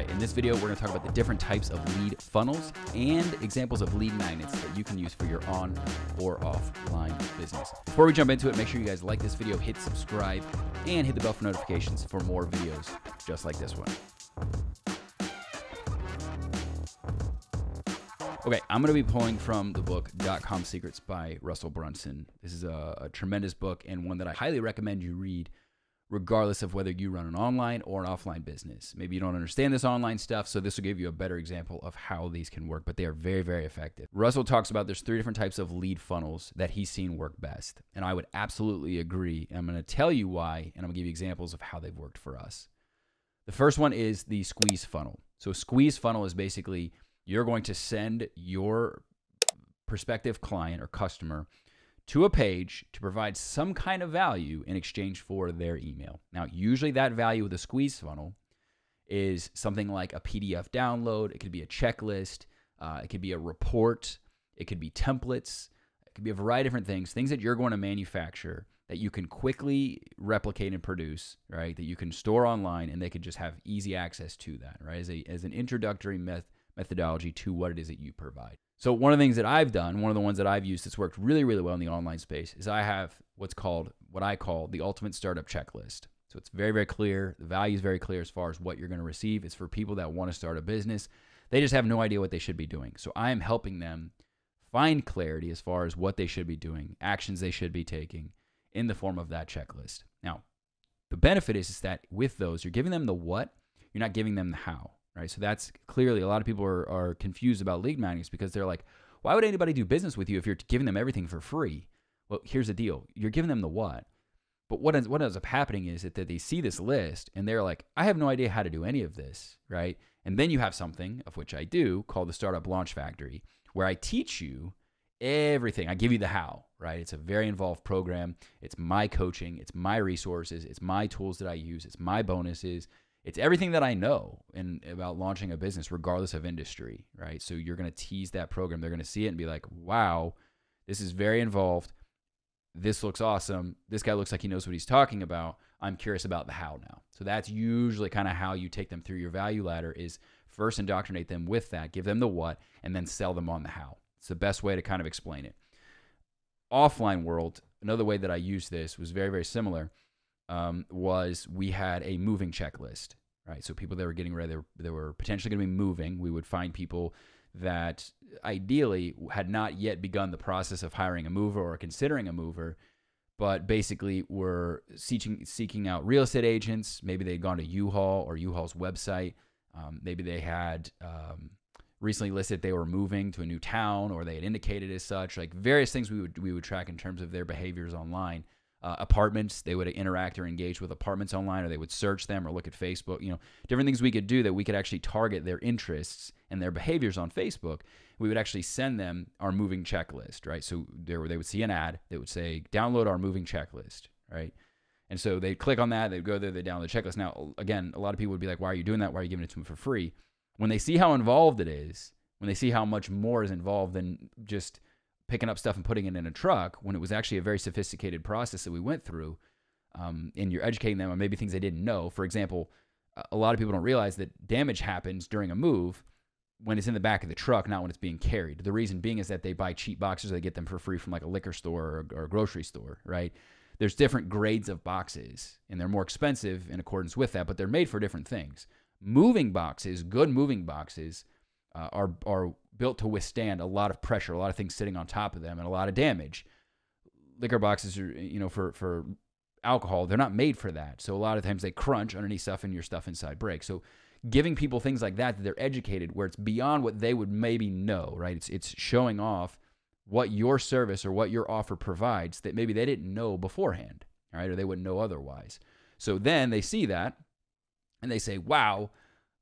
right, in this video, we're gonna talk about the different types of lead funnels and examples of lead magnets that you can use for your on or offline business. Before we jump into it, make sure you guys like this video, hit subscribe, and hit the bell for notifications for more videos just like this one. Okay, I'm going to be pulling from the book .com Secrets by Russell Brunson. This is a tremendous book and one that I highly recommend you read regardless of whether you run an online or an offline business. Maybe you don't understand this online stuff, so this will give you a better example of how these can work, but they are very, very effective. Russell talks about there's 3 different types of lead funnels that he's seen work best, and I would absolutely agree. And I'm going to tell you why, and I'm going to give you examples of how they've worked for us. The first one is the squeeze funnel. So a squeeze funnel is basically you're going to send your prospective client or customer to a page to provide some kind of value in exchange for their email. Now, usually that value with a squeeze funnel is something like a PDF download. It could be a checklist. It could be a report. It could be templates. It could be a variety of different things that you're going to manufacture that you can quickly replicate and produce, right? That you can store online and they could just have easy access to that, right? As an introductory methodology to what it is that you provide. So one of the things that I've done, one of the ones that I've used that's worked really, really well in the online space is I have what I call the ultimate startup checklist. So it's very, very clear. The value is very clear as far as what you're going to receive. It's for people that want to start a business. They just have no idea what they should be doing. So I am helping them find clarity as far as what they should be doing, actions they should be taking in the form of that checklist. Now, the benefit is that with those, you're giving them the what, you're not giving them the how. Right, so that's clearly a lot of people are confused about lead magnets because they're like, why would anybody do business with you if you're giving them everything for free? Well, here's the deal. You're giving them the what. But what ends up happening is that they see this list and they're like, I have no idea how to do any of this, right? And then you have something, of which I do, called the Startup Launch Factory, where I teach you everything. I give you the how, right? It's a very involved program. It's my coaching. It's my resources. It's my tools that I use. It's my bonuses. It's everything that I know about launching a business, regardless of industry, right? So you're going to tease that program. They're going to see it and be like, wow, this is very involved. This looks awesome. This guy looks like he knows what he's talking about. I'm curious about the how now. So that's usually kind of how you take them through your value ladder is first indoctrinate them with that, give them the what, and then sell them on the how. It's the best way to kind of explain it. Offline world, another way that I used this was very, very similar. Was we had a moving checklist, right? So people that were getting ready, they were potentially going to be moving. We would find people that ideally had not yet begun the process of hiring a mover or considering a mover, but basically were seeking out real estate agents. Maybe they'd gone to U-Haul or U-Haul's website. Maybe they had recently listed they were moving to a new town or they had indicated as such, like various things we would track in terms of their behaviors online. Apartments, they would interact or engage with apartments online, or they would search them or look at Facebook, different things we could do that we could actually target their interests and their behaviors on Facebook. We would actually send them our moving checklist, right? So they would see an ad that would say, download our moving checklist, right? And so they'd click on that, they'd go there, they'd download the checklist. Now, again, a lot of people would be like, why are you doing that? Why are you giving it to them for free? When they see how involved it is, when they see how much more is involved than just picking up stuff and putting it in a truck, when it was actually a very sophisticated process that we went through, and you're educating them on maybe things they didn't know. For example, a lot of people don't realize that damage happens during a move when it's in the back of the truck, not when it's being carried. The reason being is that they buy cheap boxes, they get them for free from like a liquor store or a grocery store, right? There's different grades of boxes, and they're more expensive in accordance with that, but they're made for different things. Moving boxes, good moving boxes, are built to withstand a lot of pressure, a lot of things sitting on top of them, and a lot of damage. Liquor boxes are, for alcohol, they're not made for that. So a lot of times they crunch underneath stuff and your stuff inside breaks. So giving people things like that they're educated, where it's beyond what they would maybe know, right? It's showing off what your service or what your offer provides that maybe they didn't know beforehand, right? Or they wouldn't know otherwise. So then they see that and they say, wow,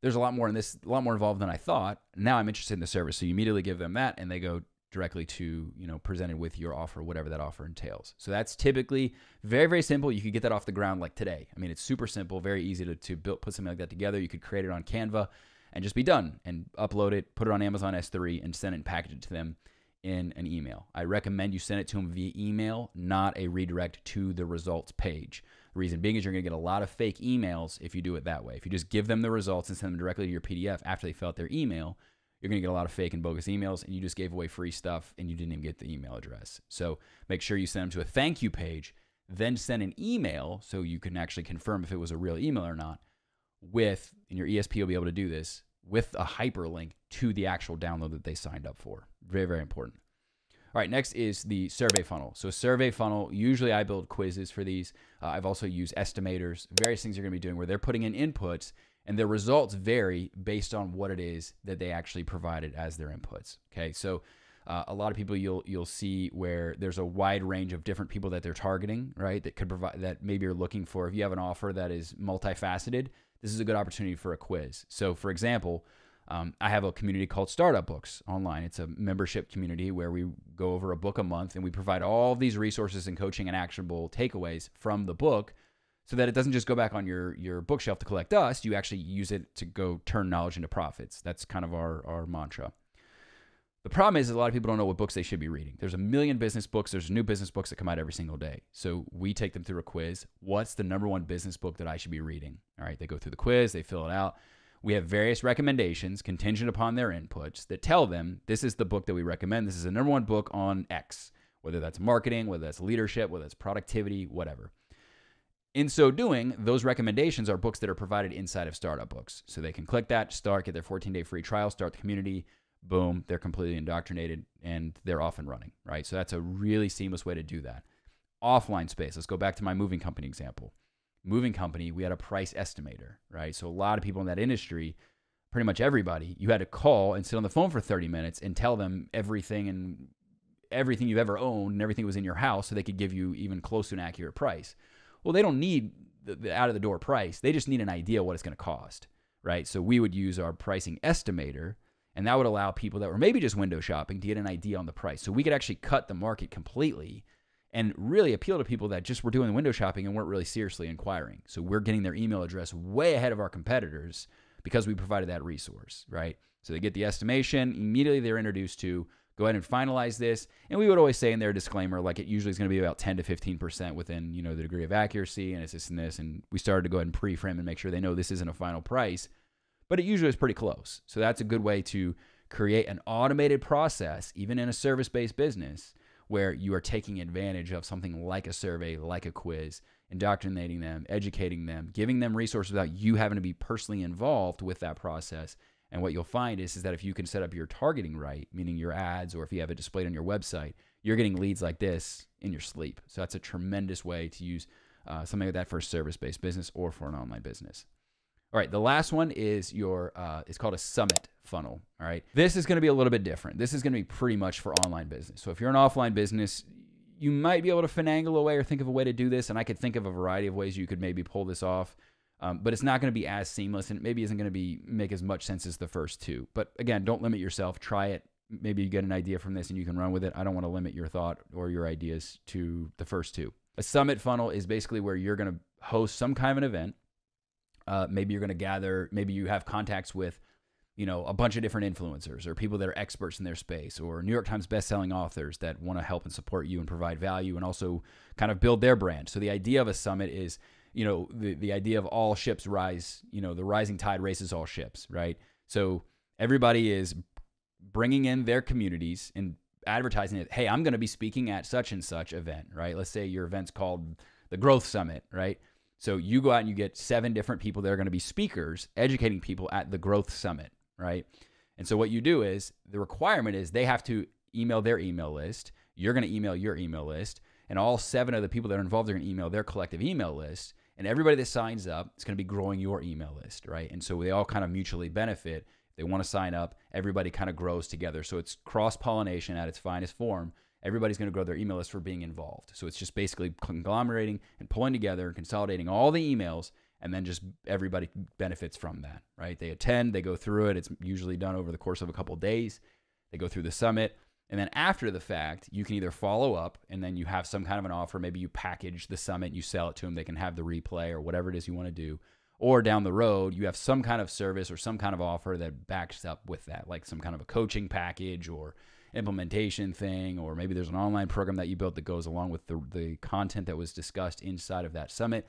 there's a lot more in this, a lot more involved than I thought. Now I'm interested in the service. So you immediately give them that and they go directly to, presented with your offer, whatever that offer entails. So that's typically very, very simple. You could get that off the ground like today. I mean, it's super simple, very easy to put something like that together. You could create it on Canva and just be done and upload it, put it on Amazon S3 and send it and package it to them in an email. I recommend you send it to them via email, not a redirect to the results page. Reason being is you're going to get a lot of fake emails if you do it that way. If you just give them the results and send them directly to your PDF after they fill out their email, you're going to get a lot of fake and bogus emails, and you just gave away free stuff and you didn't even get the email address. So make sure you send them to a thank you page, then send an email so you can actually confirm if it was a real email or not with, and your ESP will be able to do this, with a hyperlink to the actual download that they signed up for. Very, very important. All right, next is the survey funnel. So survey funnel, usually I build quizzes for these. I've also used estimators, various things you're going to be doing where they're putting in inputs and the results vary based on what it is that they actually provided as their inputs. Okay, so a lot of people you'll see where there's a wide range of different people that they're targeting, right? That could provide, that maybe you're looking for. If you have an offer that is multifaceted, this is a good opportunity for a quiz. So for example, I have a community called StartupBooks online. It's a membership community where we go over a book a month and we provide all these resources and coaching and actionable takeaways from the book so that it doesn't just go back on your bookshelf to collect dust. You actually use it to go turn knowledge into profits. That's kind of our mantra. The problem is a lot of people don't know what books they should be reading. There's a million business books. There's new business books that come out every single day. So we take them through a quiz. What's the number one business book that I should be reading? All right, they go through the quiz, they fill it out. We have various recommendations contingent upon their inputs that tell them this is the book that we recommend. This is the number one book on X, whether that's marketing, whether that's leadership, whether that's productivity, whatever. In so doing, those recommendations are books that are provided inside of StartupBooks. So they can click that, start, get their 14-day free trial, start the community, boom, they're completely indoctrinated and they're off and running, right? So that's a really seamless way to do that. Offline space, let's go back to my moving company example. Moving company, we had a price estimator, right? So a lot of people in that industry, pretty much everybody, you had to call and sit on the phone for 30 minutes and tell them everything you've ever owned and everything was in your house so they could give you even close to an accurate price. Well, they don't need the out of the door price. They just need an idea what it's going to cost, right? So we would use our pricing estimator, and that would allow people that were maybe just window shopping to get an idea on the price. So we could actually cut the market completely and really appeal to people that just were doing the window shopping and weren't really seriously inquiring. So we're getting their email address way ahead of our competitors because we provided that resource, right? So they get the estimation, immediately they're introduced to, go ahead and finalize this. And we would always say in their disclaimer, like it usually is going to be about 10 to 15% within, the degree of accuracy, and it's this and this. And we started to go ahead and pre-frame and make sure they know this isn't a final price, but it usually is pretty close. So that's a good way to create an automated process, even in a service-based business, where you are taking advantage of something like a survey, like a quiz, indoctrinating them, educating them, giving them resources without you having to be personally involved with that process. And what you'll find is that if you can set up your targeting right, meaning your ads, or if you have it displayed on your website, you're getting leads like this in your sleep. So that's a tremendous way to use something like that for a service-based business or for an online business. All right, the last one is it's called a summit funnel, all right? This is gonna be a little bit different. This is gonna be pretty much for online business. So if you're an offline business, you might be able to finagle a way or think of a way to do this, and I could think of a variety of ways you could maybe pull this off, but it's not gonna be as seamless, and it maybe isn't gonna make as much sense as the first two. But again, don't limit yourself, try it. Maybe you get an idea from this and you can run with it. I don't wanna limit your thought or your ideas to the first two. A summit funnel is basically where you're gonna host some kind of an event. Maybe you're going to gather, maybe you have contacts with, a bunch of different influencers or people that are experts in their space, or New York Times bestselling authors that want to help and support you and provide value and also kind of build their brand. So the idea of a summit is, the idea of all ships rise, the rising tide raises all ships, right? So everybody is bringing in their communities and advertising it. Hey, I'm going to be speaking at such and such event, right? Let's say your event's called the Growth Summit, right? So you go out and you get 7 different people that are going to be speakers educating people at the Growth Summit, right? And so what you do is the requirement is they have to email their email list. You're going to email your email list. And all 7 of the people that are involved are going to email their collective email list. And everybody that signs up is going to be growing your email list, right? And so they all kind of mutually benefit. They want to sign up. Everybody kind of grows together. So it's cross-pollination at its finest form. Everybody's going to grow their email list for being involved. So it's just basically conglomerating and pulling together and consolidating all the emails, and then just everybody benefits from that, right? They attend, they go through it. It's usually done over the course of a couple of days. They go through the summit. And then after the fact, you can either follow up and then you have some kind of an offer. Maybe you package the summit, you sell it to them. They can have the replay or whatever it is you want to do. Or down the road, you have some kind of service or some kind of offer that backs up with that, like some kind of a coaching package or implementation thing, or maybe there's an online program that you built that goes along with the content that was discussed inside of that summit.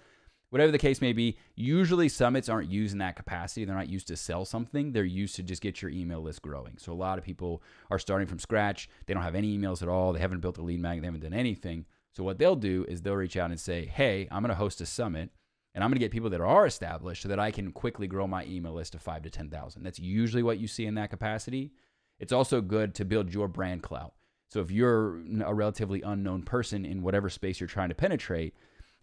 Whatever the case may be, usually summits aren't used in that capacity. They're not used to sell something. They're used to just get your email list growing. So a lot of people are starting from scratch. They don't have any emails at all. They haven't built a lead magnet. They haven't done anything. So what they'll do is they'll reach out and say, hey, I'm going to host a summit, and I'm going to get people that are established so that I can quickly grow my email list to 5,000 to 10,000. That's usually what you see in that capacity. It's also good to build your brand clout. So if you're a relatively unknown person in whatever space you're trying to penetrate,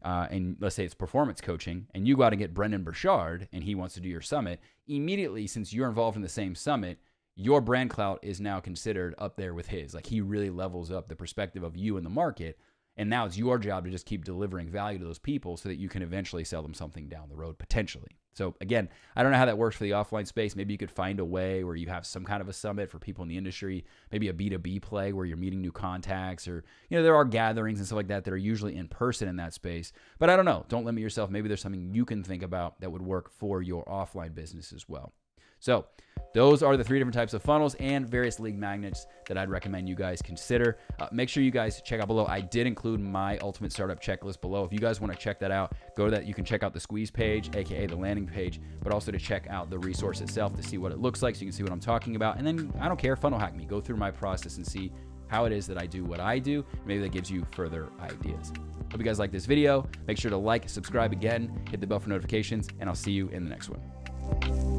and let's say it's performance coaching, and you go out and get Brendan Burchard and he wants to do your summit, immediately, since you're involved in the same summit, your brand clout is now considered up there with his. Like, he really levels up the perspective of you in the market. And now it's your job to just keep delivering value to those people so that you can eventually sell them something down the road, potentially. So again, I don't know how that works for the offline space. Maybe you could find a way where you have some kind of a summit for people in the industry, maybe a B2B play where you're meeting new contacts, or, there are gatherings and stuff like that that are usually in person in that space. But I don't know. Don't limit yourself. Maybe there's something you can think about that would work for your offline business as well. So those are the 3 different types of funnels and various lead magnets that I'd recommend you guys consider. Make sure you guys check out below. I did include my ultimate startup checklist below. If you guys want to check that out, go to that. You can check out the squeeze page, aka the landing page, but also to check out the resource itself to see what it looks like so you can see what I'm talking about. And then, I don't care, funnel hack me. Go through my process and see how it is that I do what I do. Maybe that gives you further ideas. Hope you guys like this video. Make sure to like, subscribe again, hit the bell for notifications, and I'll see you in the next one.